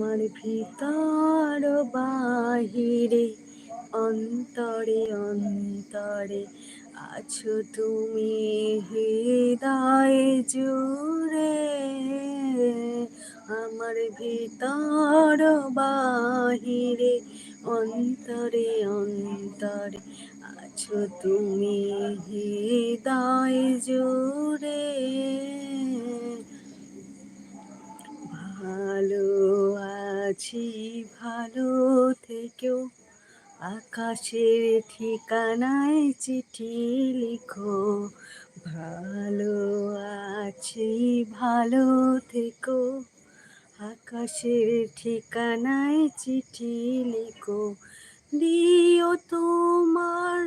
আমার ভিতর বাহিরে অন্তরে অন্তরে আছো তুমি হৃদয় জুড়ে। আমার ভিতর বাহিরে অন্তরে অন্তরে আছো তুমি হৃদয় জুড়ে। ভালো আছি ভালো থেকেও, আকাশের ঠিকানায় চিঠি লিখো। ভালো আছি ভালো থেকো, আকাশের ঠিকানায় চিঠি লিখো। দিও তোমার